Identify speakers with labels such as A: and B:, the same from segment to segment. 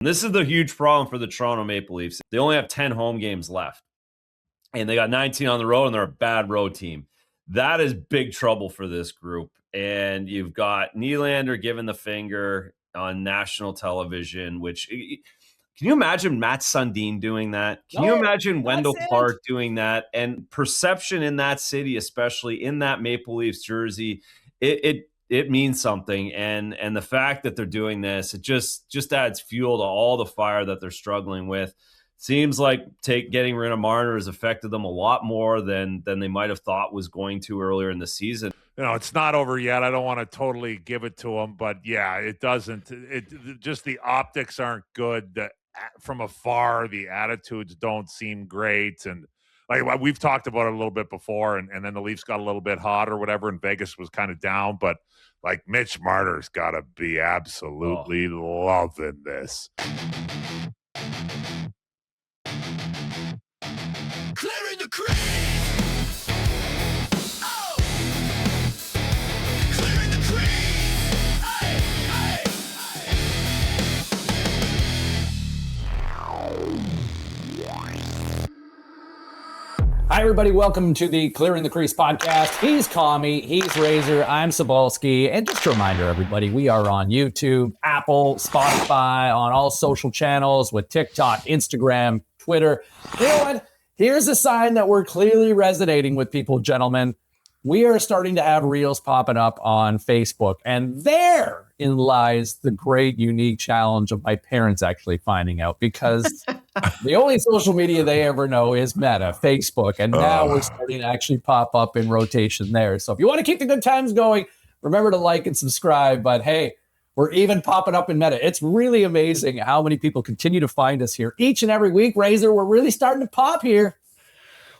A: This is the huge problem for the Toronto Maple Leafs. They only have 10 home games left, and they got 19 on the road, and they're a bad road team. That is big trouble for this group. And you've got Nylander giving the finger on national television, which can you imagine Matt Sundin doing that? Can you imagine Wendell Clark doing that? And perception in that city, especially in that Maple Leafs jersey, it means something. And the fact that they're doing this, it just adds fuel to all the fire that they're struggling with. Seems like getting rid of Marner has affected them a lot more than they might have thought was going to earlier in the season.
B: It's not over yet. I don't want to totally give it to them, but yeah, it doesn't. Just the optics aren't good. From afar, the attitudes don't seem great, and like we've talked about it a little bit before, and then the Leafs got a little bit hot or whatever, and Vegas was kind of down, but like Mitch Marner's got to be absolutely loving this.
C: Clearing the crease. Oh. Clearing the crease. Aye, aye,
D: Hi, everybody. Welcome to the Clearing the Crease Podcast. He's Commie, he's Razor, I'm Cebulski. And just a reminder, everybody, we are on YouTube, Apple, Spotify, on all social channels with TikTok, Instagram, Twitter. You know what? Here's a sign that we're clearly resonating with people, gentlemen. We are starting to have reels popping up on Facebook, and therein lies the great, unique challenge of my parents actually finding out, because the only social media they ever know is Meta, Facebook, and now we're starting to actually pop up in rotation there. So if you want to keep the good times going, remember to like and subscribe. But hey, we're even popping up in Meta. It's really amazing how many people continue to find us here each and every week. Razor, we're really starting to pop here.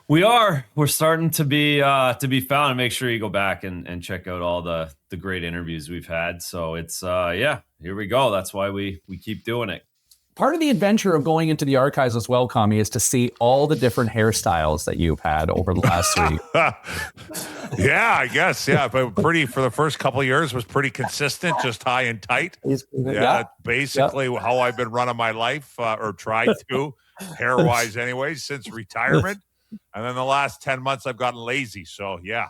A: We're starting to be found, and make sure you go back and check out all the great interviews we've had. So it's here we go. That's why we keep doing it.
D: Part of the adventure of going into the archives as well, Commie, is to see all the different hairstyles that you've had over the last week.
B: Yeah, I guess. Yeah, but for the first couple of years was pretty consistent, just high and tight. Basically how I've been running my life, or tried to, hair-wise anyways, since retirement. And then the last 10 months I've gotten lazy. So yeah.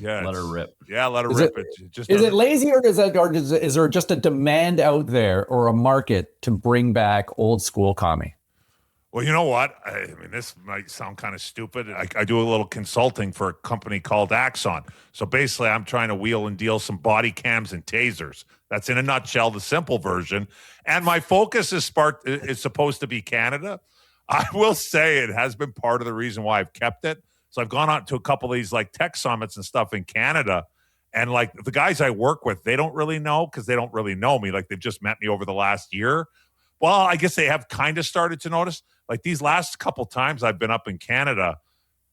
A: Let her rip.
B: Yeah, let her rip.
D: Is it lazy, or is there just a demand out there or a market to bring back old school Commie?
B: Well, you know what? I mean, this might sound kind of stupid. I do a little consulting for a company called Axon. So basically, I'm trying to wheel and deal some body cams and tasers. That's in a nutshell, the simple version. And my focus is supposed to be Canada. I will say it has been part of the reason why I've kept it. So I've gone out to a couple of these like tech summits and stuff in Canada. And like the guys I work with, they don't really know, because they don't really know me. Like they've just met me over the last year. Well, I guess they have kind of started to notice. Like these last couple times I've been up in Canada,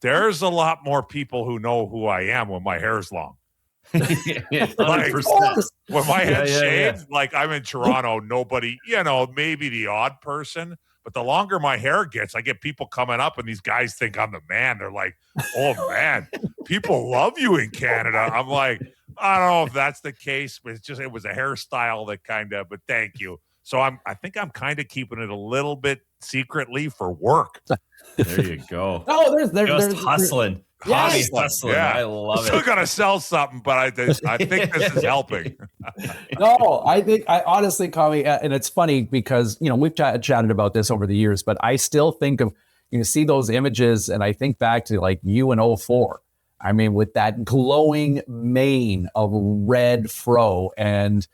B: there's a lot more people who know who I am when my hair is long. Like, when my head's shaved, like I'm in Toronto, nobody, maybe the odd person. But the longer my hair gets, I get people coming up, and these guys think I'm the man. They're like, oh, man, people love you in Canada. I'm like, I don't know if that's the case, but it was a hairstyle that but thank you. So I think I'm kind of keeping it a little bit secretly for work.
A: There you go.
D: Oh, there's
A: hustling.
D: Yes.
A: Hustling. Yeah. I love it.
B: Still got to sell something, but I think this is helping.
D: No, I honestly, Commie, and it's funny because, we've chatted about this over the years, but I still think of, see those images, and I think back to like you in 2004. I mean, with that glowing mane of red fro. And,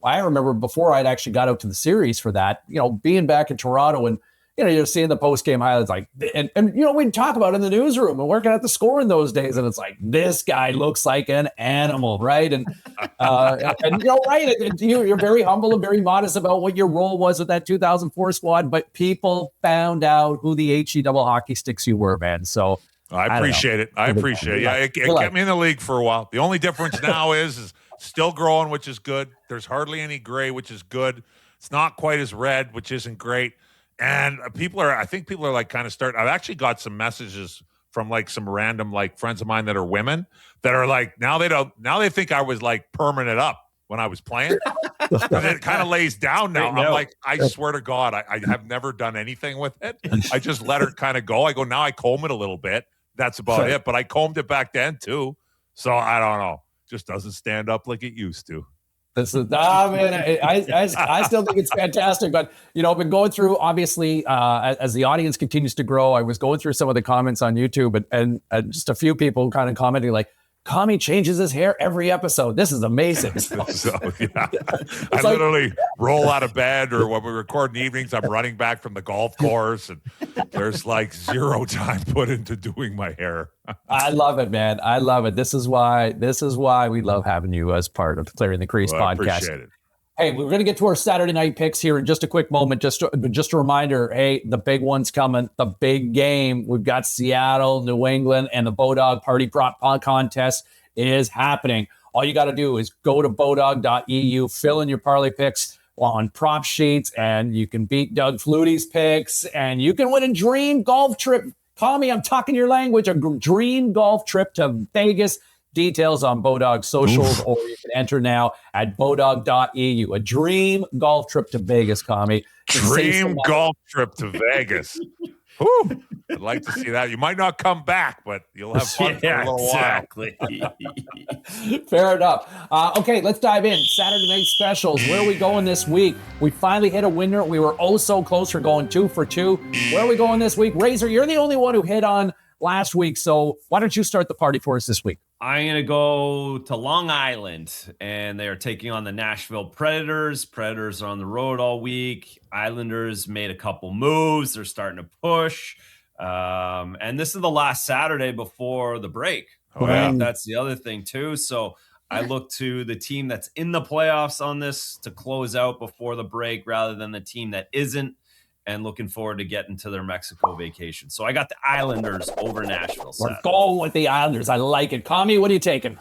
D: I remember before I'd actually got out to the series for that, being back in Toronto, and you're seeing the post-game highlights, like, and we'd talk about it in the newsroom and working at the Score in those days, and it's like, this guy looks like an animal, right? And right, and you're very humble and very modest about what your role was with that 2004 squad, but people found out who the HE double hockey sticks you were, man. So
B: I appreciate it. I appreciate it. Yeah, it kept me in the league for a while. The only difference now is still growing, which is good. There's hardly any gray, which is good. It's not quite as red, which isn't great. And I think people are like kind of I've actually got some messages from like some random like friends of mine that are women that are like, now they think I was like permanent up when I was playing. And it kind of lays down now. I'm like, I swear to God, I have never done anything with it. I just let her kind of go. I go, now I comb it a little bit. That's about it. But I combed it back then too. So I don't know. Just doesn't stand up like it used to.
D: This is man. I still think it's fantastic, but I've been going through obviously as the audience continues to grow. I was going through some of the comments on YouTube, and just a few people kind of commenting like, Commie changes his hair every episode. This is amazing.
B: I literally roll out of bed, or when we record in the evenings, I'm running back from the golf course, and there's like zero time put into doing my hair.
D: I love it, man. I love it. This is why we love having you as part of the Clearing the Crease podcast.
B: I appreciate it.
D: Hey, we're going to get to our Saturday night picks here in just a quick moment. Just a reminder, hey, the big one's coming, the big game. We've got Seattle, New England, and the Bodog Party Prop Contest is happening. All you got to do is go to bodog.eu, fill in your parlay picks on prop sheets, and you can beat Doug Flutie's picks, and you can win a dream golf trip. Commie, I'm talking your language, a dream golf trip to Vegas. Details on Bodog socials, or you can enter now at bodog.eu. A dream golf trip to Vegas, Commie.
B: Dream golf trip to Vegas. Whew. I'd like to see that. You might not come back, but you'll have fun for a little while.
D: Fair enough. Okay, let's dive in. Saturday night specials. Where are we going this week? We finally hit a winner. We were so close for going 2 for 2. Where are we going this week? Razor, you're the only one who hit on last week, so why don't you start the party for us this week?
A: I'm going to go to Long Island, and they are taking on the Nashville Predators. Predators are on the road all week. Islanders made a couple moves. They're starting to push. And this is the last Saturday before the break. Right? That's the other thing, too. So I look to the team that's in the playoffs on this to close out before the break rather than the team that isn't, and looking forward to getting to their Mexico vacation. So I got the Islanders over Nashville Saturday.
D: We're going with the Islanders. I like it. Commie, what are you taking?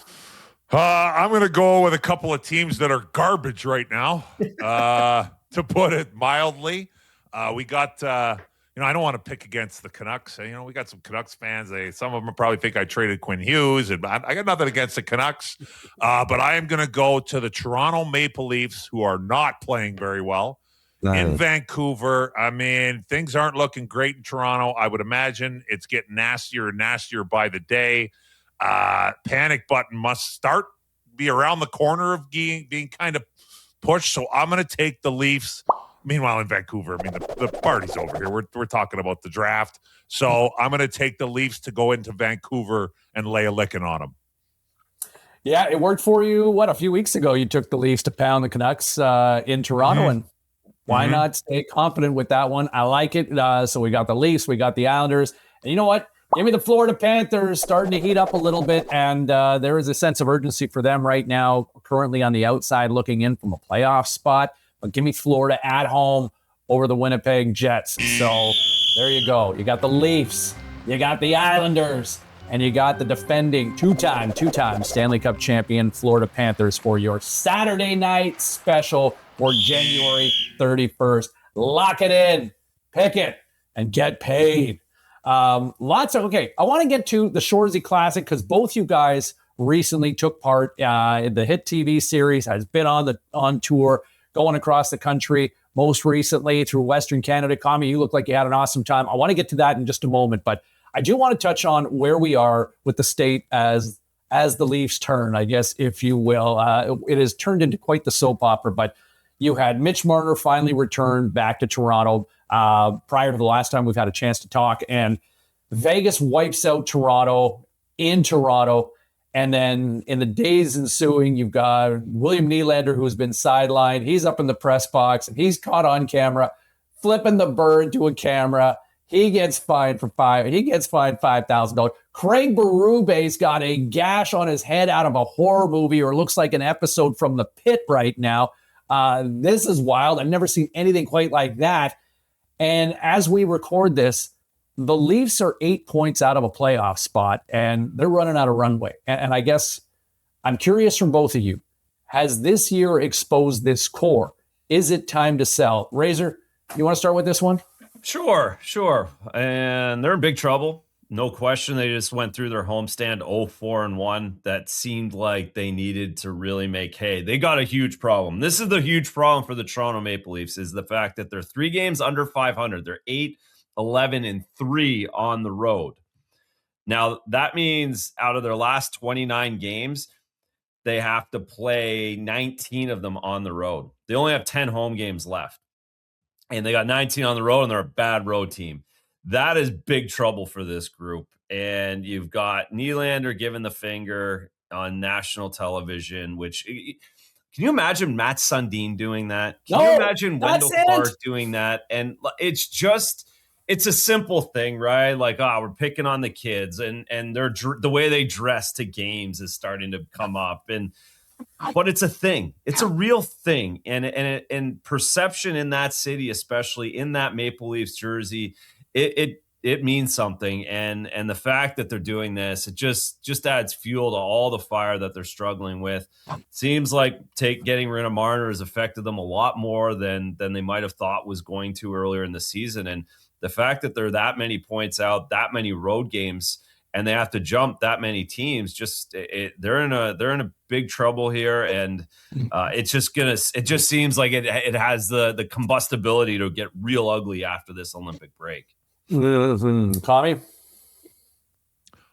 B: I'm going to go with a couple of teams that are garbage right now, to put it mildly. We got, I don't want to pick against the Canucks. We got some Canucks fans. Some of them probably think I traded Quinn Hughes, and I got nothing against the Canucks. But I am going to go to the Toronto Maple Leafs, who are not playing very well. In Vancouver. I mean, things aren't looking great in Toronto. I would imagine it's getting nastier and nastier by the day. Panic button must be around the corner of being kind of pushed. So I'm going to take the Leafs. Meanwhile, in Vancouver, I mean, the party's over here. We're talking about the draft. So I'm going to take the Leafs to go into Vancouver and lay a licking on them.
D: Yeah, it worked for you. A few weeks ago, you took the Leafs to pound the Canucks in Toronto, and why not stay confident with that one? I like it. So we got the Leafs, we got the Islanders. And you know what? Give me the Florida Panthers starting to heat up a little bit. And there is a sense of urgency for them right now, currently on the outside looking in from a playoff spot. But give me Florida at home over the Winnipeg Jets. So there you go. You got the Leafs, you got the Islanders, and you got the defending two-time Stanley Cup champion Florida Panthers for your Saturday night special for January 31st. Lock it in, pick it, and get paid. I want to get to the Shoresy Classic because both you guys recently took part in the hit TV series, has been on tour, going across the country, most recently through Western Canada. Commie, you look like you had an awesome time. I want to get to that in just a moment, but I do want to touch on where we are with the state as the Leafs turn, I guess, if you will. It has turned into quite the soap opera, but you had Mitch Marner finally return back to Toronto prior to the last time we've had a chance to talk. And Vegas wipes out Toronto in Toronto. And then in the days ensuing, you've got William Nylander, who has been sidelined. He's up in the press box, and he's caught on camera flipping the bird to a camera. He gets fined $5,000. Craig Berube's got a gash on his head out of a horror movie, or looks like an episode from The Pit right now. This is wild. I've never seen anything quite like that. And as we record this, the Leafs are 8 points out of a playoff spot, and they're running out of runway. And I guess I'm curious from both of you, has this year exposed this core? Is it time to sell? Razor, you want to start with this one?
A: Sure. And they're in big trouble. No question, they just went through their homestand 0-4-1. That seemed like they needed to really make hay. They got a huge problem. This is the huge problem for the Toronto Maple Leafs, is the fact that they're 3 games under 500. They're 8-11-3 on the road. Now, that means out of their last 29 games, they have to play 19 of them on the road. They only have 10 home games left. And they got 19 on the road, and they're a bad road team. That is big trouble for this group. And you've got Nylander giving the finger on national television, which can you imagine Matt Sundin doing that? Can you imagine Wendell Clark doing that? And it's a simple thing, right? Like, we're picking on the kids, and the way they dress to games is starting to come up. But it's a thing. It's a real thing. And perception in that city, especially in that Maple Leafs jersey, it means something. And the fact that they're doing this, it just adds fuel to all the fire that they're struggling with. Seems like getting rid of Marner has affected them a lot more than they might have thought was going to earlier in the season. And the fact that they're that many points out, that many road games, and they have to jump that many teams, they're in a big trouble here. And it just seems like it has the combustibility to get real ugly after this Olympic break.
D: Commie?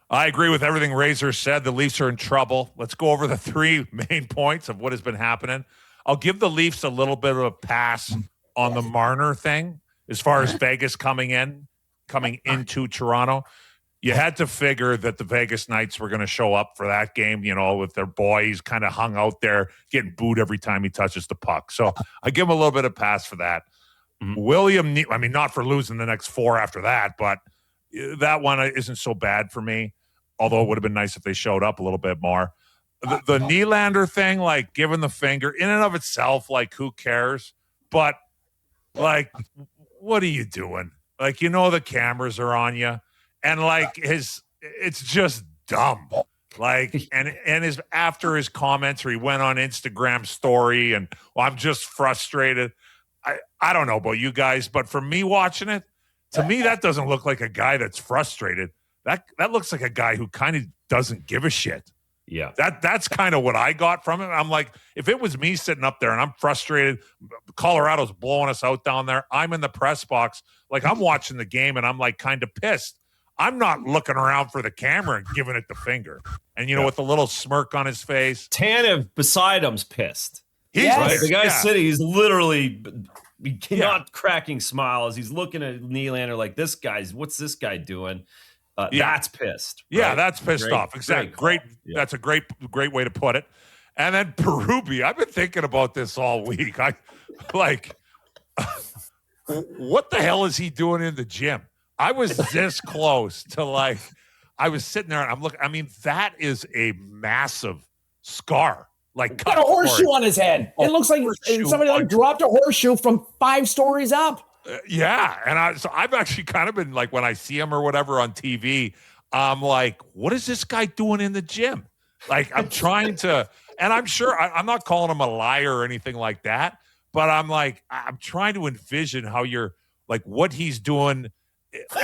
B: I agree with everything Razor said. The Leafs are in trouble. Let's go over the 3 main points of what has been happening. I'll give the Leafs a little bit of a pass on the Marner thing as far as Vegas coming into Toronto. You had to figure that the Vegas Knights were going to show up for that game, with their boys kind of hung out there getting booed every time he touches the puck. So I give him a little bit of pass for that. Mm-hmm. Not for losing the next 4 after that, but that one isn't so bad for me, although it would have been nice if they showed up a little bit more. The Nylander thing, like giving the finger, in and of itself, like who cares? But like, what are you doing? Like, the cameras are on you. And like it's just dumb. Like, and after his comments, where he went on Instagram story and I'm just frustrated. I don't know about you guys, but for me watching it, to me, that doesn't look like a guy that's frustrated. That looks like a guy who kind of doesn't give a shit.
A: Yeah.
B: That's kind of what I got from it. I'm like, if it was me sitting up there and I'm frustrated, Colorado's blowing us out down there, I'm in the press box, like I'm watching the game and I'm like kind of pissed. I'm not looking around for the camera and giving it the finger. And, with a little smirk on his face.
A: Tanev beside him's pissed.
B: Right?
A: The guy's sitting, he's literally not cracking smiles. He's looking at Nylander like, what's this guy doing? That's pissed. Right?
B: Yeah, that's pissed off. Exactly. Great. Yeah. That's a great way to put it. And then Berube, I've been thinking about this all week. What the hell is he doing in the gym? I was this close to I was sitting there and I'm looking. That is a massive scar. Like,
D: got a horseshoe on his head. It looks like somebody dropped a horseshoe from 5 stories up.
B: Yeah. And so I've actually kind of been like, when I see him or whatever on TV, I'm like, what is this guy doing in the gym? Like, I'm trying to, and I'm sure I'm not calling him a liar or anything like that, but I'm like, I'm trying to envision how you're like, what he's doing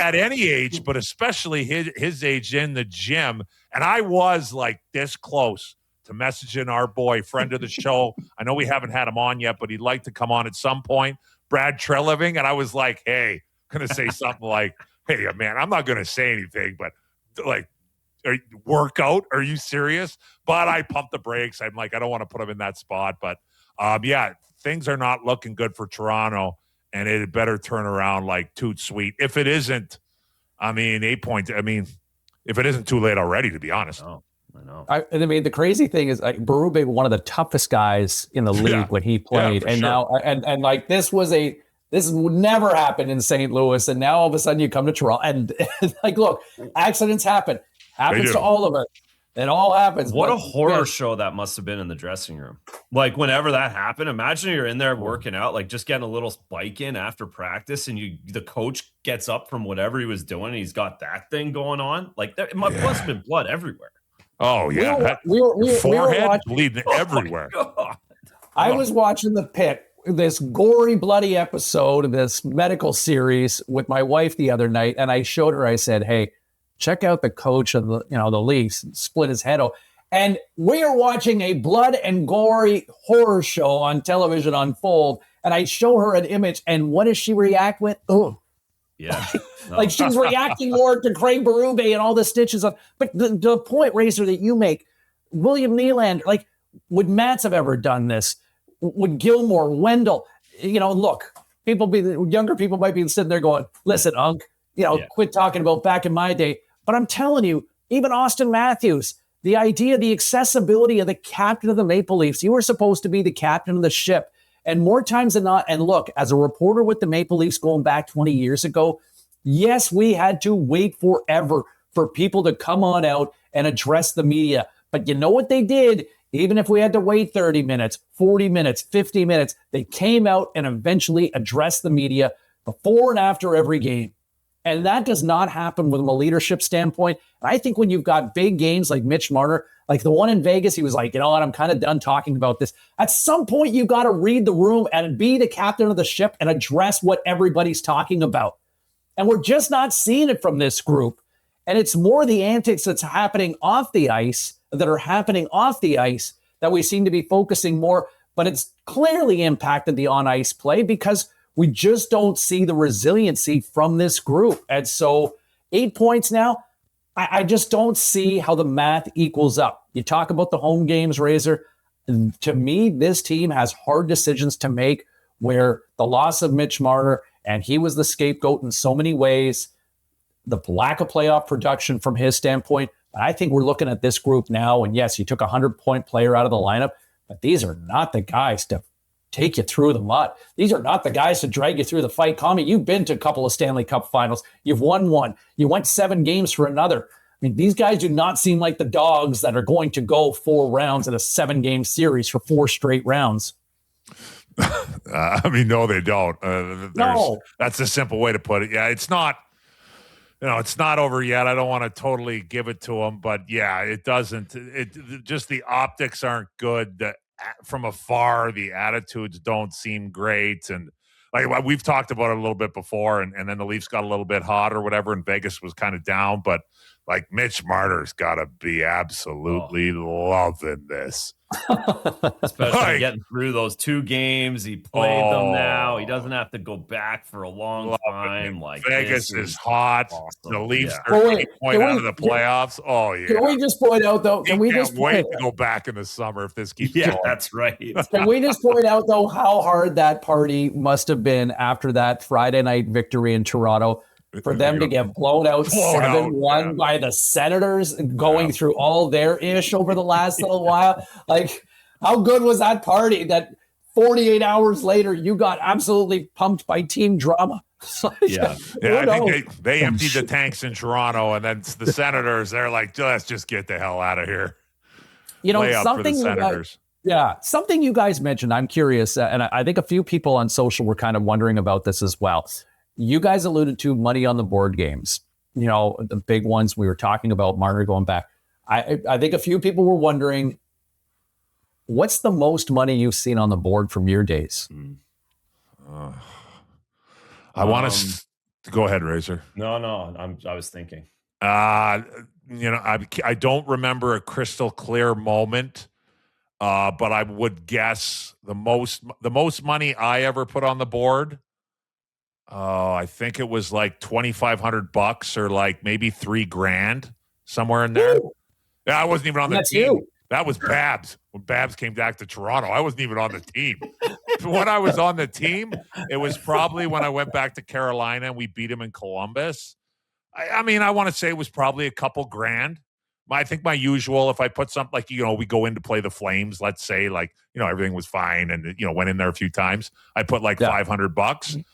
B: at any age, but especially his age in the gym. And I was like this close to messaging our boy, friend of the show. I know we haven't had him on yet, but he'd like to come on at some point, Brad Treliving. And I was like, hey, going to say something like, hey, man, I'm not going to say anything, but like, workout? Are you serious? But I pumped the brakes. I'm like, I don't want to put him in that spot. But things are not looking good for Toronto, and it better turn around like toot sweet. If it isn't, 8 points. If it isn't too late already, to be honest.
A: I know.
D: The crazy thing is, like, Berube, one of the toughest guys in the league when he played, and sure. Now, and like this would never happen in St. Louis, and now all of a sudden you come to Toronto, and like, look, accidents happens to all of us. It all happens.
A: What a horror show that must have been in the dressing room. Like, whenever that happened, imagine you're in there working out, like just getting a little spike in after practice, and the coach gets up from whatever he was doing, and he's got that thing going on. Like, there must have been blood everywhere.
B: Oh, yeah.
D: We were watching,
B: bleeding everywhere.
D: I was watching The Pit, this gory, bloody episode of this medical series with my wife the other night, and I showed her, I said, hey, Check out the coach of the Leafs, split his head off. And we are watching a blood and gory horror show on television unfold. And I show her an image, and what does she react with? Oh,
A: Yeah. No.
D: like she's reacting more to Craig Berube and all the stitches on. But the point, Razor, that you make, William Nylander, like, would Mats have ever done this? Would Gilmore, Wendell? Look, younger people might be sitting there going, listen, Unc, quit talking about back in my day. But I'm telling you, even Austin Matthews, the idea, the accessibility of the captain of the Maple Leafs, you were supposed to be the captain of the ship. And more times than not, and look, as a reporter with the Maple Leafs going back 20 years ago, yes, we had to wait forever for people to come on out and address the media. But you know what they did? Even if we had to wait 30 minutes, 40 minutes, 50 minutes, they came out and eventually addressed the media before and after every game. And that does not happen from a leadership standpoint. And I think when you've got big games like Mitch Marner, like the one in Vegas, he was like, you know what, I'm kind of done talking about this. At some point, you got to read the room and be the captain of the ship and address what everybody's talking about. And we're just not seeing it from this group. And it's more the antics that's happening off the ice that we seem to be focusing more. But it's clearly impacted the on-ice play because we just don't see the resiliency from this group. And so 8 points now, I just don't see how the math equals up. You talk about the home games, Razor. To me, this team has hard decisions to make where the loss of Mitch Marner, and he was the scapegoat in so many ways, the lack of playoff production from his standpoint. But I think we're looking at this group now, and yes, you took a 100-point player out of the lineup, but these are not the guys to take you through the mud. These are not the guys to drag you through the fight. Commie, you've been to a couple of Stanley Cup finals. You've won one. You went 7 games for another. I mean, these guys do not seem like the dogs that are going to go 4 rounds in a 7-game series for 4 straight rounds.
B: No, they don't. No. That's a simple way to put it. Yeah, it's not, it's not over yet. I don't want to totally give it to them, but yeah, it doesn't. Just the optics aren't good. From afar, the attitudes don't seem great. And like we've talked about it a little bit before, and then the Leafs got a little bit hot or whatever, and Vegas was kind of down. But like Mitch Marner's got to be absolutely loving this.
A: Especially getting through those 2 games. He played them now. He doesn't have to go back for a long time. Like
B: Vegas is hot. Awesome. The Leafs are 8 points out of the playoffs. Oh, yeah.
D: Can we just point out, though?
B: Can we just wait to go back in the summer if this keeps going?
A: That's right.
D: Can we just point out, though, how hard that party must have been after that Friday night victory in Toronto? For them to get blown out 7-1 by the Senators, going through all their ish over the last little while. Like, how good was that party that 48 hours later you got absolutely pumped by team drama?
B: I think they emptied the tanks in Toronto, and then the Senators, they're like, let's just get the hell out of here.
D: Something something you guys mentioned, I'm curious, and I think a few people on social were kind of wondering about this as well. You guys alluded to money on the board games, the big ones we were talking about, Marner going back. I think a few people were wondering, what's the most money you've seen on the board from your days?
B: I want to go ahead, Razor.
A: No, I was thinking.
B: I don't remember a crystal clear moment, but I would guess the most money I ever put on the board. I think it was like $2,500 or like maybe $3,000 somewhere in there. Yeah, I wasn't even on the team. That was Babs when Babs came back to Toronto. I wasn't even on the team. When I was on the team, it was probably when I went back to Carolina and we beat him in Columbus. I want to say it was probably a couple grand. I think my usual, if I put something like, we go in to play the Flames, let's say everything was fine and, went in there a few times. I put like $500.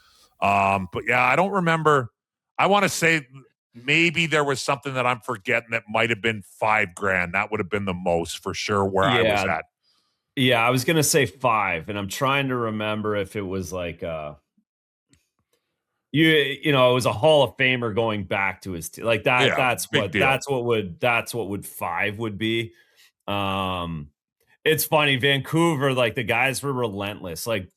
B: But yeah, I don't remember. I want to say maybe there was something that I'm forgetting that might have been $5,000. That would have been the most for sure where I was at.
A: Yeah, I was going to say 5, and I'm trying to remember if it was like, it was a Hall of Famer going back to his team. Like that. Yeah, that's what would 5 would be. It's funny, Vancouver, like the guys were relentless. Like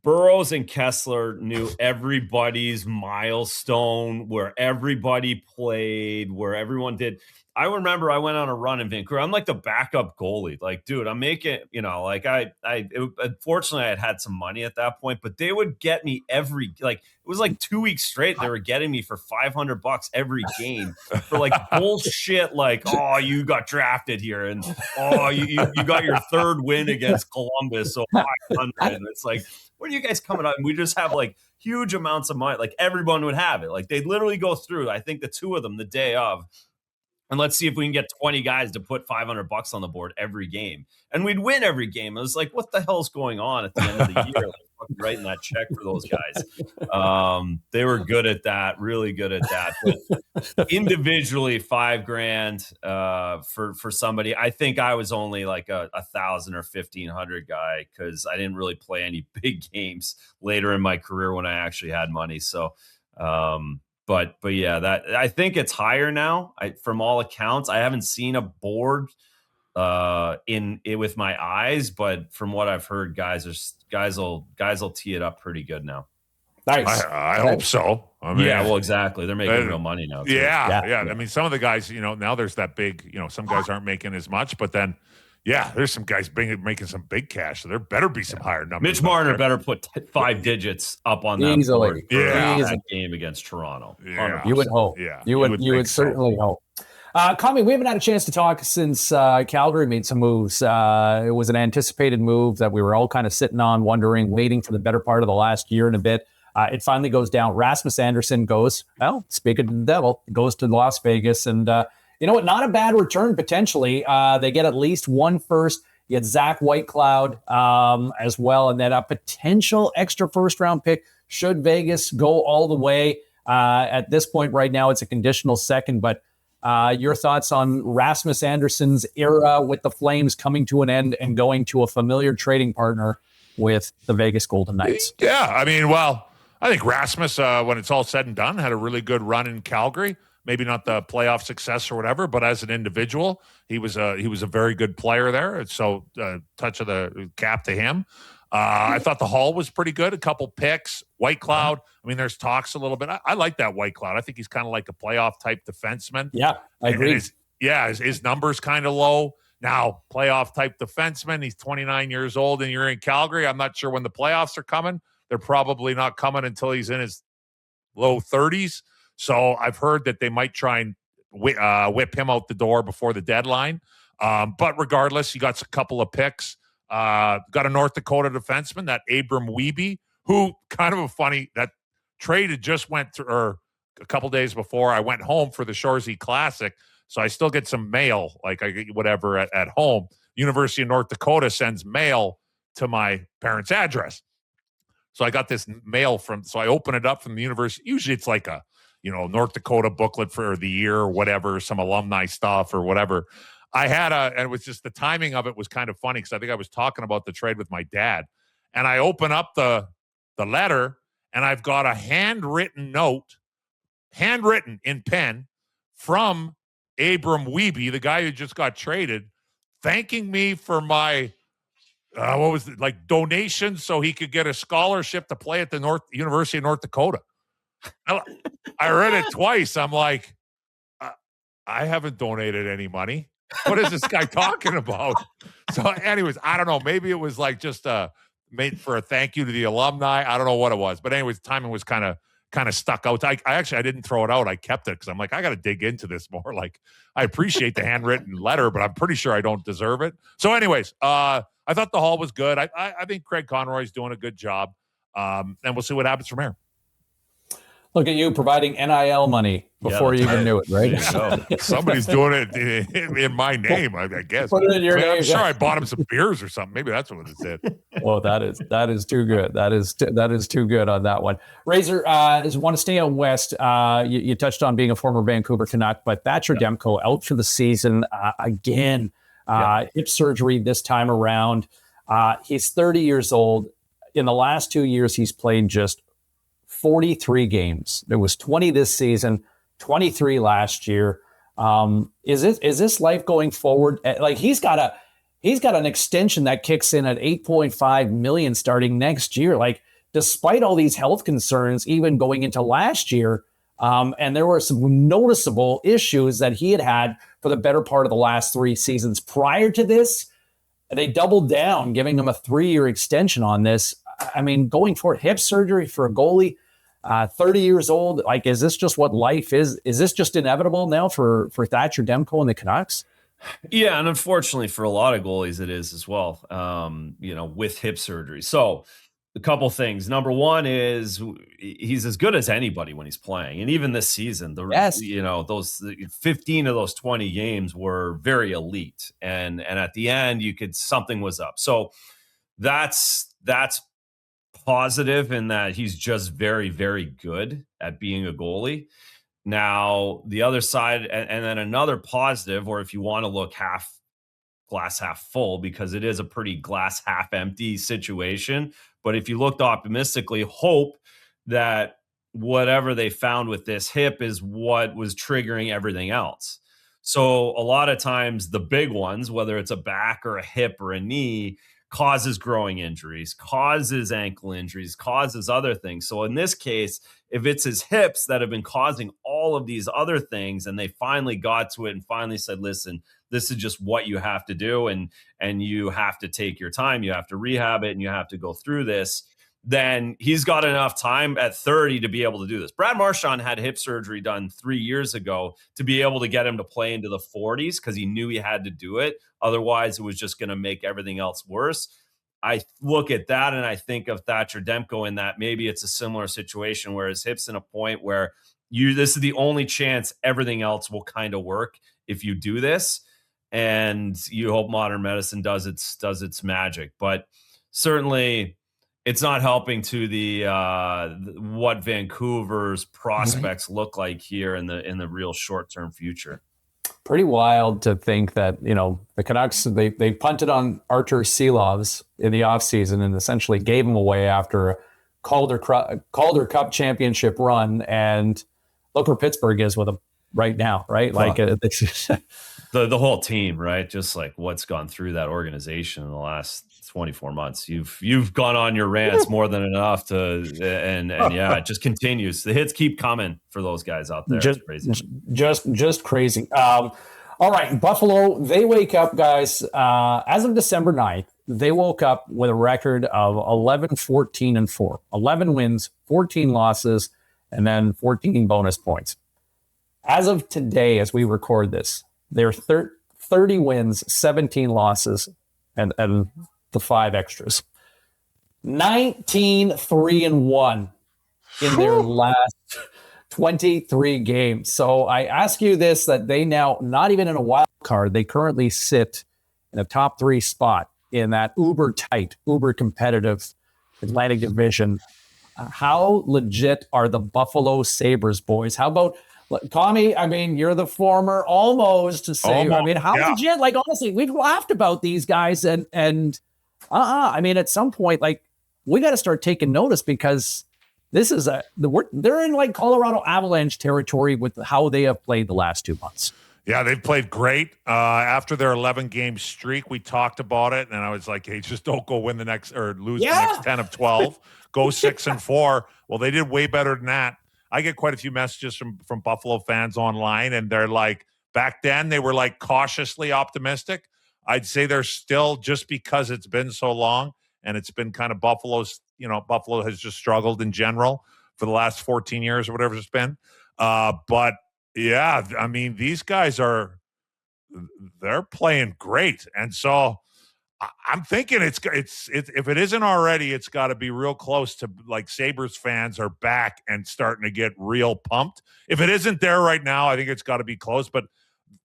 A: Burroughs and Kessler knew everybody's milestone, where everybody played, where everyone did. I remember I went on a run in Vancouver. I'm like the backup goalie. Like, dude, I'm making, unfortunately I had some money at that point, but they would get me it was like 2 weeks straight. They were getting me for $500 every game for like bullshit. Like, oh, you got drafted here. And oh, you got your third win against Columbus. So 500. And it's like, where are you guys coming up? And we just have like huge amounts of money. Like everyone would have it. Like they'd literally go through, I think the two of them the day of, and let's see if we can get 20 guys to put $500 on the board every game. And we'd win every game. It was like, what the hell's going on at the end of the year? Like, fucking writing that check for those guys. They were good at that, really good at that. But individually, $5,000 for somebody. I think I was only like a 1,000 or 1,500 guy because I didn't really play any big games later in my career when I actually had money. So, But yeah, that I think it's higher now. From all accounts, I haven't seen a board in it with my eyes, but from what I've heard, guys will tee it up pretty good now.
D: Nice.
B: I hope so. I mean,
A: yeah, well, exactly. They're making real money now. Too.
B: Yeah. I mean, some of the guys, now there's that big. Some guys aren't making as much, but then. Yeah, there's some guys making some big cash, so there better be some higher numbers.
A: Mitch Marner better put 5 digits up on that board for that game against Toronto.
B: Yeah.
D: You would hope.
B: Yeah,
D: you would certainly hope. Commie, we haven't had a chance to talk since Calgary made some moves. It was an anticipated move that we were all kind of sitting on, wondering, waiting for the better part of the last year and a bit. It finally goes down. Rasmus Andersson goes, speaking of the devil, goes to Las Vegas, and you know what? Not a bad return, potentially. They get at least one first. You get Zach Whitecloud as well, and then a potential extra first-round pick should Vegas go all the way. At this point right now, it's a conditional second, but your thoughts on Rasmus Andersson's era with the Flames coming to an end and going to a familiar trading partner with the Vegas Golden Knights?
B: Yeah, I mean, I think Rasmus, when it's all said and done, had a really good run in Calgary. Maybe not the playoff success or whatever, but as an individual, he was a very good player there. So touch of the cap to him. I thought the haul was pretty good. A couple picks. Whitecloud. I mean, there's talks a little bit. I like that Whitecloud. I think he's kind of like a playoff type defenseman.
D: Yeah, I agree.
B: His numbers kind of low. Now, playoff type defenseman. He's 29 years old, and you're in Calgary. I'm not sure when the playoffs are coming. They're probably not coming until he's in his low 30s. So I've heard that they might try and whip him out the door before the deadline. But regardless, you got a couple of picks. Got a North Dakota defenseman, that Abram Wiebe, who kind of a funny, that trade had just went through, or a couple days before I went home for the Shoresy Classic. So I still get some mail, like I get whatever at home. University of North Dakota sends mail to my parents' address. So I got this mail so I open it up from the university. Usually it's like a, North Dakota booklet for the year or whatever, some alumni stuff or whatever. And it was just the timing of it was kind of funny because I think I was talking about the trade with my dad. And I open up the letter and I've got a handwritten note, handwritten in pen from Abram Wiebe, the guy who just got traded, thanking me for my, donations so he could get a scholarship to play at the University of North Dakota. I read it twice. I'm like, I haven't donated any money. What is this guy talking about? So anyways, I don't know. Maybe it was like just made for a thank you to the alumni. I don't know what it was. But anyways, timing was kind of stuck out. I didn't throw it out. I kept it because I'm like, I got to dig into this more. Like, I appreciate the handwritten letter, but I'm pretty sure I don't deserve it. So anyways, I thought the haul was good. I think Craig Conroy's doing a good job. And we'll see what happens from here.
D: Look at you providing NIL money before you even knew it, right?
B: Somebody's doing it in my name, I guess.
D: Put it in your name.
B: I'm sure I bought him some beers or something. Maybe that's what it said.
D: Well, that is too good. That is too good on that one. Razor, want to stay out west. You touched on being a former Vancouver Canuck, but Thatcher Demko out for the season again. Hip surgery this time around. He's 30 years old. In the last 2 years, he's played just 43 games. There was 20 this season, 23 last year. Is this life going forward? Like he's got an extension that kicks in at $8.5 million starting next year. Like despite all these health concerns, even going into last year. And there were some noticeable issues that he had for the better part of the last 3 seasons. Prior to this, they doubled down, giving him a 3-year extension on this. I mean, going for hip surgery for a goalie, 30 years old, like, is this just what life is? Is this just inevitable now for Thatcher Demko and the Canucks?
A: Yeah, and unfortunately for a lot of goalies, it is as well, with hip surgery. So a couple things. Number one is he's as good as anybody when he's playing. And even this season, those 15 of those 20 games were very elite. And at the end, something was up. So that's positive in that he's just very, very good at being a goalie. Now, the other side, and then another positive, or if you want to look glass half full, because it is a pretty glass half empty situation. But if you looked optimistically, hope that whatever they found with this hip is what was triggering everything else. So a lot of times the big ones, whether it's a back or a hip or a knee, causes growing injuries, causes ankle injuries, causes other things. So in this case, if it's his hips that have been causing all of these other things, and they finally got to it and finally said, listen, this is just what you have to do, and you have to take your time, you have to rehab it, and you have to go through this, then he's got enough time at 30 to be able to do this. Brad Marchand had hip surgery done 3 years ago to be able to get him to play into the 40s because he knew he had to do it. Otherwise, it was just going to make everything else worse. I look at that and I think of Thatcher Demko in that maybe it's a similar situation where his hip's in a point where this is the only chance everything else will kind of work if you do this. And you hope modern medicine does its magic. But certainly it's not helping to the what Vancouver's prospects look like here in the real short-term future.
D: Pretty wild to think that, the Canucks, they punted on Artur Silovs in the offseason and essentially gave him away after a Calder Cup championship run. And look where Pittsburgh is with him right now, right? Like
A: the whole team, right? Just like what's gone through that organization in the last 24 months. You've gone on your rants more than enough and yeah, it just continues. The hits keep coming for those guys out there.
D: Just
A: crazy.
D: Just crazy. All right, Buffalo, they wake up, guys. As of December 9th, they woke up with a record of 11-14-4. 11 wins, 14 losses, and then 14 bonus points. As of today, as we record this, they're 30 wins, 17 losses, and the 5 extras. 19-3-1 in their last 23 games. So I ask you this, that they now, not even in a wild card, they currently sit in a top 3 spot in that uber tight, uber competitive Atlantic Division. How legit are the Buffalo Sabres, boys? How about Commie? I mean, you're the former almost to say. I mean, how legit? Like, honestly, we've laughed about these guys, and I mean, at some point, like, we got to start taking notice, because this is they're in like Colorado Avalanche territory with how they have played the last 2 months.
B: Yeah, they've played great. After their 11-game streak, we talked about it, and I was like, hey, just don't go win the next or lose the next 10 of 12. Go 6-4. Well, they did way better than that. I get quite a few messages from Buffalo fans online, and they're like, back then they were like cautiously optimistic. I'd say they're still, just because it's been so long and it's been kind of Buffalo has just struggled in general for the last 14 years or whatever it's been. But yeah, I mean, these guys they're playing great. And so I'm thinking it's if it isn't already, it's got to be real close to, like, Sabres fans are back and starting to get real pumped. If it isn't there right now, I think it's got to be close, but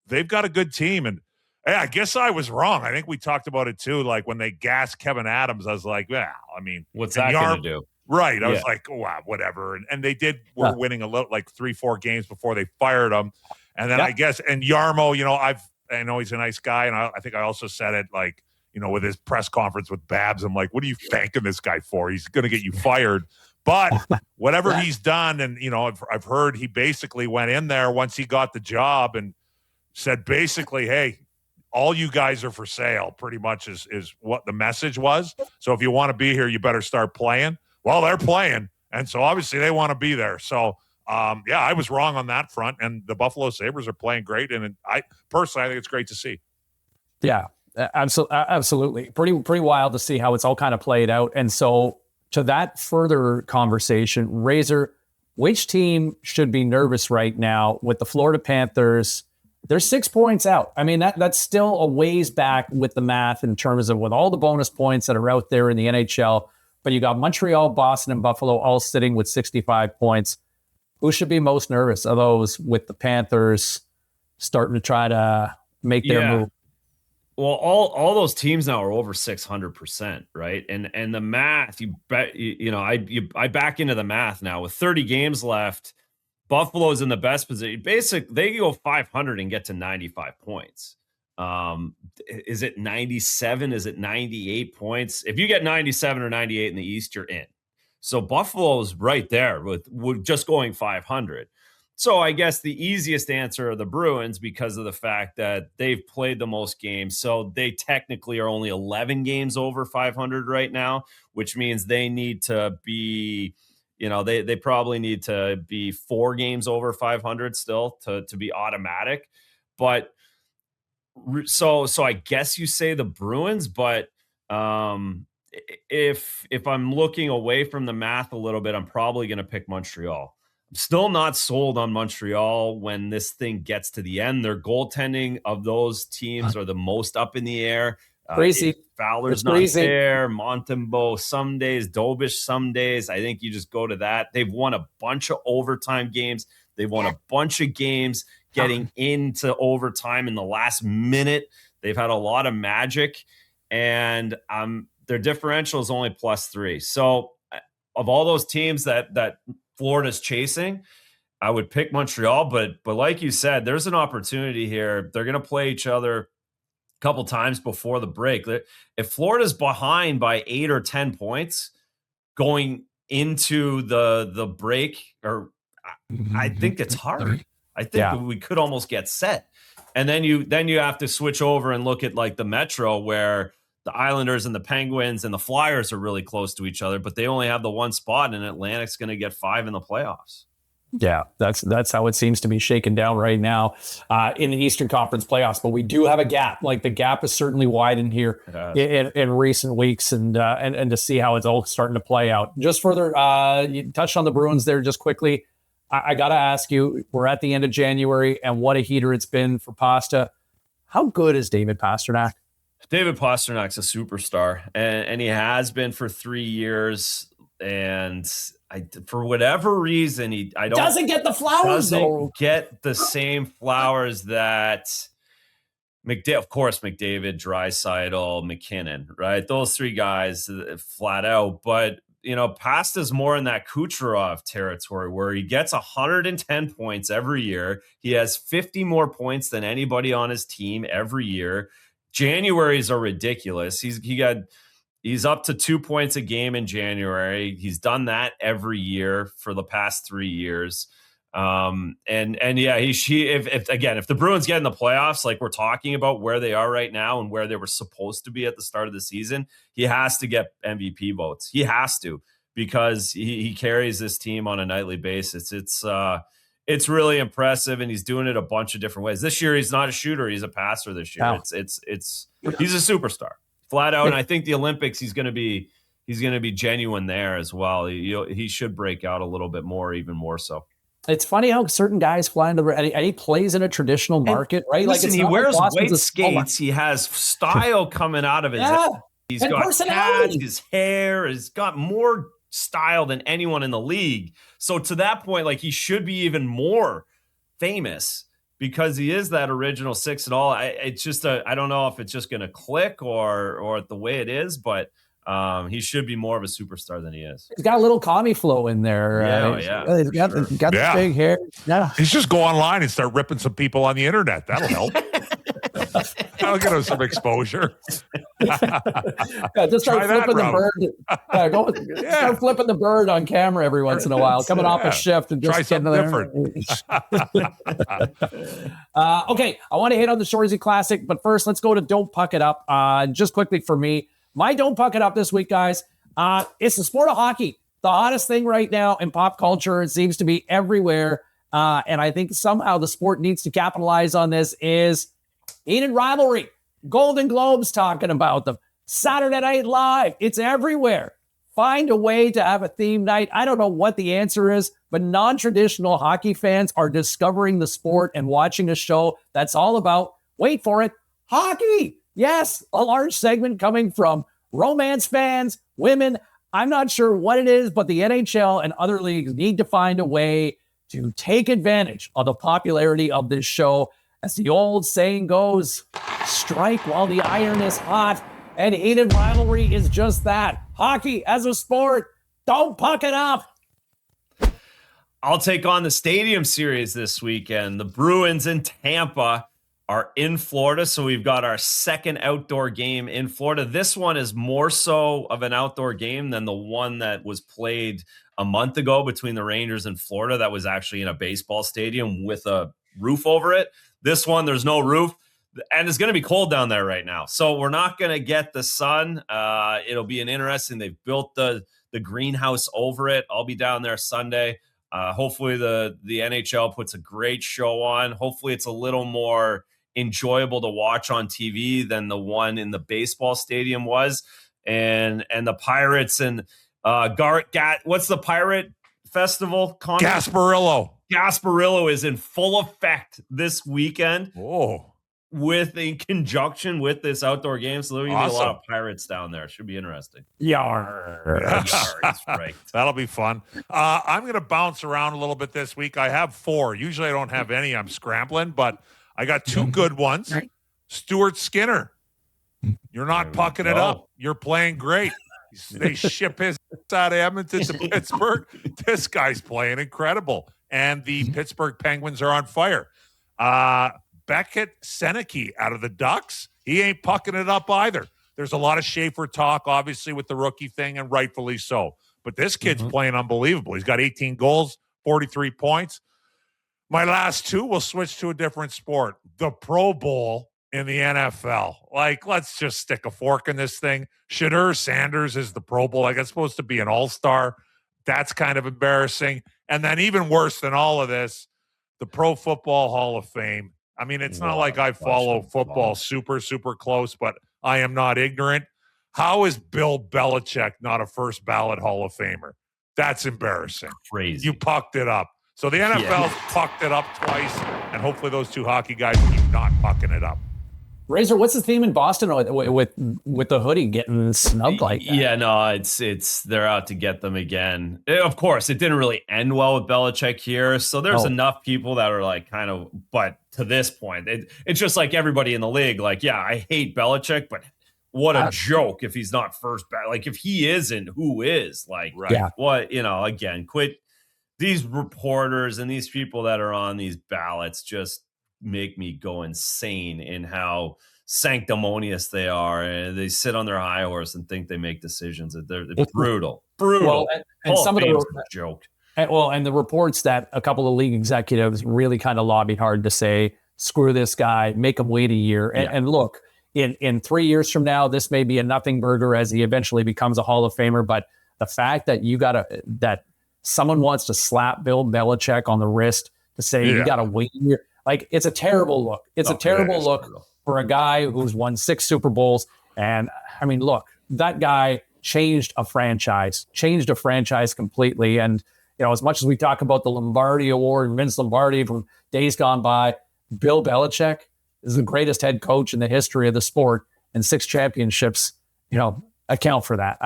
B: they've got a good team. And hey, I guess I was wrong. I think we talked about it too. Like, when they gassed Kevin Adams, I was like, well, I mean,
A: what's that going to do?
B: Right. I was like, oh, wow, whatever. And they were winning a little, like 3-4 games before they fired him. And then I guess, and Yarmo, I know he's a nice guy. And I think I also said it, like, with his press conference with Babs, I'm like, what are you thanking this guy for? He's going to get you fired. But whatever he's done, and, I've heard he basically went in there once he got the job and said, basically, hey, all you guys are for sale, pretty much is what the message was. So if you want to be here, you better start playing. Well, they're playing, and so obviously they want to be there. So, I was wrong on that front, and the Buffalo Sabres are playing great, and I think it's great to see.
D: Yeah, absolutely. Pretty wild to see how it's all kind of played out. And so to that further conversation, Razor, which team should be nervous right now with the Florida Panthers? They're 6 points out. I mean, that's still a ways back with the math in terms of with all the bonus points that are out there in the NHL. But you got Montreal, Boston, and Buffalo all sitting with 65 points. Who should be most nervous of those with the Panthers starting to try to make their move?
A: Well, all those teams now are over 600%, right? And the math, I back into the math now with 30 games left. Buffalo's in the best position. Basically, they go 500 and get to 95 points. Is it 97? Is it 98 points? If you get 97 or 98 in the East, you're in. So Buffalo's right there with just going 500. So I guess the easiest answer are the Bruins because of the fact that they've played the most games. So they technically are only 11 games over 500 right now, which means they need to be, they probably need to be 4 games over 500 still to be automatic. But so I guess you say the Bruins, but if I'm looking away from the math a little bit, I'm probably going to pick Montreal. I'm still not sold on Montreal when this thing gets to the end. Their goaltending of those teams are the most up in the air.
D: Crazy.
A: Fowler's not there. Montembeault some days. Dobish some days. I think you just go to that. They've won a bunch of overtime games. They've won a bunch of games getting into overtime in the last minute. They've had a lot of magic, and their differential is only +3. So of all those teams that Florida's chasing, I would pick Montreal, but like you said, there's an opportunity here. They're going to play each other a couple times before the break. If Florida's behind by 8 or 10 points going into the break, or I think it's hard. I think we could almost get set. And then you have to switch over and look at like the Metro, where the Islanders and the Penguins and the Flyers are really close to each other, but they only have the one spot, and Atlantic's going to get 5 in the playoffs.
D: Yeah, that's how it seems to be shaken down right now in the Eastern Conference playoffs. But we do have a gap. Like the gap is certainly widened here in recent weeks, and to see how it's all starting to play out. Just further, you touched on the Bruins there just quickly. I got to ask you, we're at the end of January, and what a heater it's been for Pasta. How good is David Pastrnak?
A: David Pasternak's a superstar, and he has been for 3 years. And for whatever reason, he
D: doesn't get the flowers.
A: Doesn't get the same flowers that of course, McDavid, Draisaitl, McKinnon, right? Those 3 guys flat out. But Pasta's more in that Kucherov territory where he gets 110 points every year. He has 50 more points than anybody on his team every year. Januaries are ridiculous. He's up to 2 points a game in January. He's done that every year for the past 3 years. If the Bruins get in the playoffs, like we're talking about where they are right now and where they were supposed to be at the start of the season, he has to get MVP votes. He has to, because he carries this team on a nightly basis. It's really impressive, and he's doing it a bunch of different ways. This year, he's not a shooter; he's a passer. This year, he's a superstar, flat out. And I think the Olympics, he's going to be genuine there as well. He should break out a little bit more, even more so.
D: It's funny how certain guys fly into and he plays in a traditional market, right?
A: Listen, he wears white skates. He has style coming out of his head. He's got pads, his hair has got more style than anyone in the league. So to that point, like, he should be even more famous because he is that original 6 and all. It's just I don't know if it's just going to click or the way it is, but he should be more of a superstar than he is.
D: He's got a little Commie flow in there. He's got the big hair. Yeah,
B: he's just go online and start ripping some people on the internet. That'll help. That'll get him some exposure.
D: Just start flipping the bird. Start flipping the bird on camera every once in a while, coming off a shift and just
B: try something different.
D: Okay, I want to hit on the Shoresy Classic, but first let's go to Don't Puck It Up. Just quickly for me, my Don't Puck It Up this week, guys. It's the sport of hockey. the hottest thing right now in pop culture. It seems to be everywhere. And I think somehow the sport needs to capitalize on this is heated rivalry. Golden Globes talking about them. Saturday Night Live. It's everywhere. Find a way to have a theme night. I don't know what the answer is, but non-traditional hockey fans are discovering the sport and watching a show that's all about, wait for it, hockey. Yes, a large segment coming from romance fans, women. I'm not sure what it is, but the NHL and other leagues need to find a way to take advantage of the popularity of this show. As the old saying goes, strike while the iron is hot. And heated rivalry is just that. Hockey as a sport, don't puck it up.
A: I'll take on the Stadium Series this weekend. The Bruins in Tampa are in Florida, so we've got our second outdoor game in Florida. This one is more so of an outdoor game than the one that was played a month ago between the Rangers and Florida that was actually in a baseball stadium with a roof over it. This one, there's no roof. And it's going to be cold down there right now. So we're not going to get the sun. It'll be an interesting. They've built the greenhouse over it. I'll be down there Sunday. Hopefully the NHL puts a great show on. Hopefully it's a little more enjoyable to watch on TV than the one in the baseball stadium was. And the Pirates and what's the Pirate Festival? Gasparillo is in full effect this weekend. In conjunction with this outdoor game. So there'll be a lot of Pirates down there. Should be interesting.
D: Yarr.
A: Right.
B: That'll be fun. I'm going to bounce around a little bit this week. I have 4. Usually I don't have any. I'm scrambling, but I got 2 good ones. Stuart Skinner. You're not pucking it up. You're playing great. They ship his out of Edmonton to Pittsburgh. This guy's playing incredible. And the Pittsburgh Penguins are on fire. Beckett Seneke out of the Ducks. He ain't pucking it up either. There's a lot of Schaefer talk, obviously, with the rookie thing, and rightfully so. But this kid's playing unbelievable. He's got 18 goals, 43 points. My last 2 will switch to a different sport. The Pro Bowl in the NFL. Like, let's just stick a fork in this thing. Shedeur Sanders is the Pro Bowl. Like, it's supposed to be an all-star. That's kind of embarrassing. And then even worse than all of this, the Pro Football Hall of Fame. I mean, it's not like I follow football super, super close, but I am not ignorant. How is Bill Belichick not a first ballot Hall of Famer? That's embarrassing.
A: Crazy.
B: You pucked it up. So the NFL's pucked it up twice, and hopefully those 2 hockey guys keep not pucking it up.
D: Razor, what's the theme in Boston with the hoodie getting snubbed like that?
A: Yeah, no, it's they're out to get them again. Of course, it didn't really end well with Belichick here, so there's enough people that are like kind of, but to this point, it's just like everybody in the league. Like, yeah, I hate Belichick, but what a joke if he's not first ballot. Like, if he isn't, who is? Like, what, again, quit. These reporters and these people that are on these ballots just make me go insane in how sanctimonious they are, and they sit on their high horse and think they make decisions. They're brutal.
D: Well, and some of the
A: joke.
D: And the reports that a couple of league executives really kind of lobbied hard to say, screw this guy, make him wait a year. And look, in 3 years from now, this may be a nothing burger as he eventually becomes a Hall of Famer. But the fact that that someone wants to slap Bill Belichick on the wrist to say you got to wait a year, like, it's a terrible look. It's a terrible look for a guy who's won 6 Super Bowls. And I mean, look, that guy changed a franchise completely. And, as much as we talk about the Lombardi Award and Vince Lombardi from days gone by, Bill Belichick is the greatest head coach in the history of the sport, and 6 championships, account for that.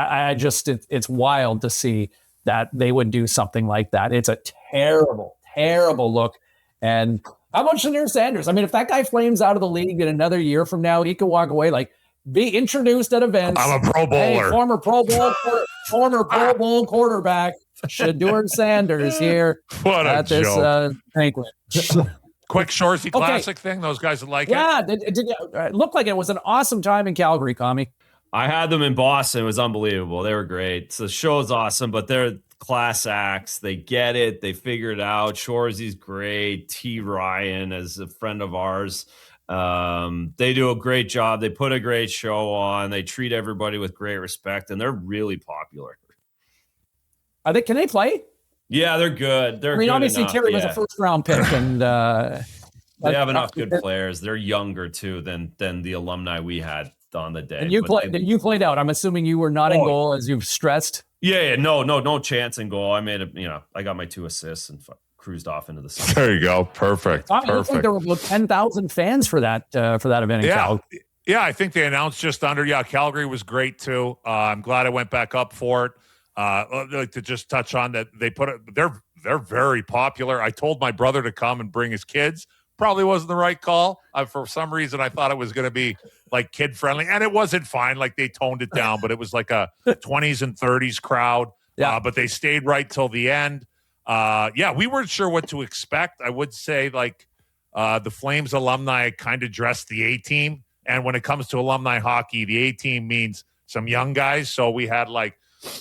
D: It's wild to see that they would do something like that. It's a terrible, terrible look. And how about Shedeur Sanders? I mean, if that guy flames out of the league in another year from now, he could walk away, like, be introduced at events.
B: I'm a Pro Bowler.
D: Hey, former Pro Bowl quarterback Shedeur Sanders here at this banquet.
B: Quick Shoresy Classic thing. Those guys would like it.
D: Yeah, it looked like it was an awesome time in Calgary, Commie.
A: I had them in Boston. It was unbelievable. They were great. So the show is awesome, but they're class acts. They get it. They figure it out. Shoresy's great. T. Ryan is a friend of ours. They do a great job. They put a great show on. They treat everybody with great respect, and they're really popular.
D: Can they play?
A: Yeah, they're good. They're.
D: I mean,
A: good
D: obviously
A: enough,
D: Terry was a first-round pick, and
A: they have enough good players. They're younger too than the alumni we had on the day.
D: And you played out. I'm assuming you were not in goal, as you've stressed.
A: Yeah, no chance in goal. I made I got my 2 assists and cruised off into the sun.
B: There you go. Perfect.
D: I think there were about 10,000 fans for that event in Calgary.
B: Yeah, I think they announced just under. Yeah, Calgary was great too. I'm glad I went back up for it. Like to just touch on that, they're very popular. I told my brother to come and bring his kids. Probably wasn't the right call. For some reason, I thought it was going to be like kid friendly, and it wasn't fine. Like they toned it down, but it was like a 20s and 30s crowd. Yeah. But they stayed right till the end. We weren't sure what to expect. I would say the Flames alumni kind of dressed the A team. And when it comes to alumni hockey, the A team means some young guys. So we had like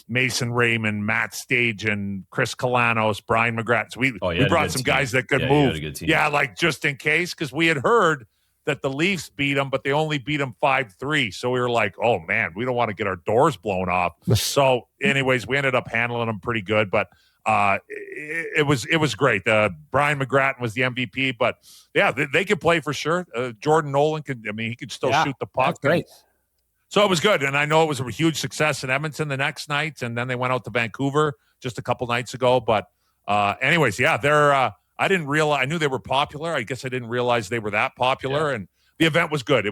B: Mason Raymond, Matt Stage, and Chris Kalanos, Brian McGrath. So we brought some guys that could move. Yeah, like just in case, because we had heard that the Leafs beat them, but they only beat them 5-3. So we were like, oh, man, we don't want to get our doors blown off. So anyways, we ended up handling them pretty good. But it was great. Brian McGrattan was the MVP, but yeah, they could play for sure. Jordan Nolan he could still shoot the puck.
D: That's great.
B: So it was good. And I know it was a huge success in Edmonton the next night. And then they went out to Vancouver just a couple nights ago. But anyways, they're, I didn't realize, I knew they were popular. I guess I didn't realize they were that popular. Yeah. And the event was good.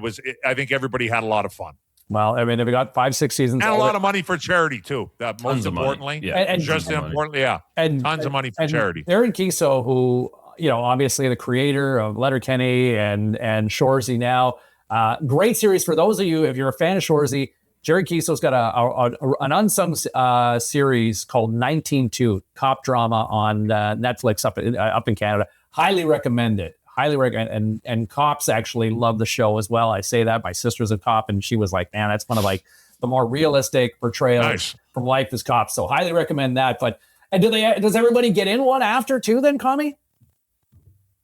B: I think everybody had a lot of fun.
D: Well, I mean, they've got 5-6 seasons.
B: And a lot of money for charity, too. Most importantly.
A: Yeah.
D: And
B: just importantly, yeah.
D: And
B: tons of money for charity.
D: Aaron Kiso, who, obviously the creator of Letterkenny and Shoresy now. Great series for those of you, if you're a fan of Shoresy. Jerry Kiso's got an unsung series called 19-2, cop drama on Netflix up in Canada. Highly recommend it. Highly recommend, and cops actually love the show as well. I say that. My sister's a cop, and she was like, "Man, that's one of the more realistic portrayals from life as cops." So highly recommend that. But does everybody get in one after too? Then, Commie?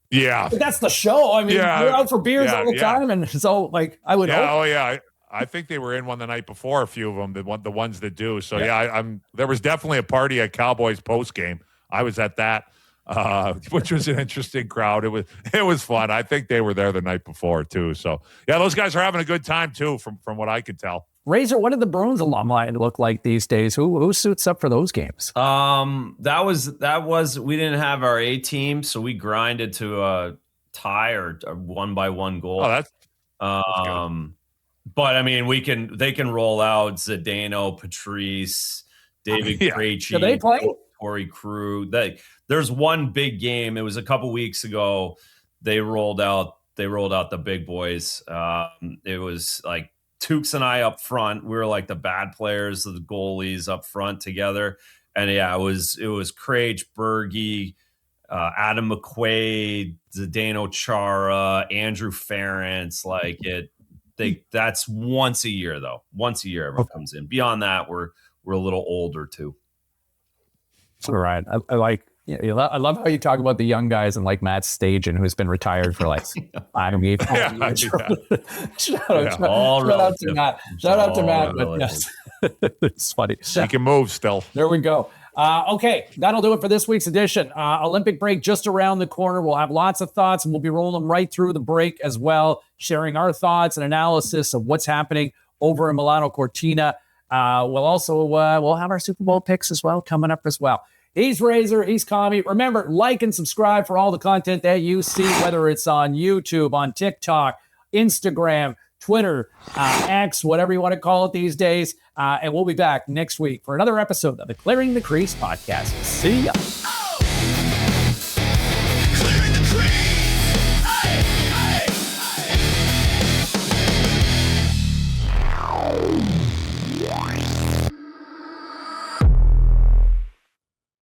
B: Yeah,
D: but that's the show. I mean, you're out for beers all the time, and so I would.
B: Yeah,
D: hope.
B: oh yeah. I think they were in one the night before. A few of them, the ones that do. So there was definitely a party at Cowboys post game. I was at that. Which was an interesting crowd. It was fun. I think they were there the night before too. So yeah, those guys are having a good time too, from what I could tell.
D: Razor, what did the Bruins alumni look like these days? Who suits up for those games?
A: That was we didn't have our A team, so we grinded to a tie or a 1-by-1 goal.
B: Oh, that's good.
A: But I mean, they can roll out Zdeno, Patrice, David Krejci.
D: Do they play?
A: Corey Crew. There's one big game. It was a couple weeks ago. They rolled out the big boys. It was like Tukes and I up front. We were like the bad players, the goalies up front together. And yeah, it was Krejci, Berge, Adam McQuaid, Zdeno Chara, Andrew Ference. That's once a year though. Once a year everyone comes in. Beyond that, we're a little older too.
D: All right. I love how you talk about the young guys and like Matt Stajan, who's been retired for 5 years. Shout out to Matt. Shout out to Matt. But yes, it's funny.
B: He can move still.
D: There we go. Okay, that'll do it for this week's edition. Olympic break just around the corner. We'll have lots of thoughts, and we'll be rolling them right through the break as well, sharing our thoughts and analysis of what's happening over in Milano Cortina. We'll have our Super Bowl picks as well coming up as well. He's Razor, he's Commie. Remember, like and subscribe for all the content that you see, whether it's on YouTube, on TikTok, Instagram, Twitter, X, whatever you want to call it these days. And we'll be back next week for another episode of the Clearing the Crease Podcast. See ya.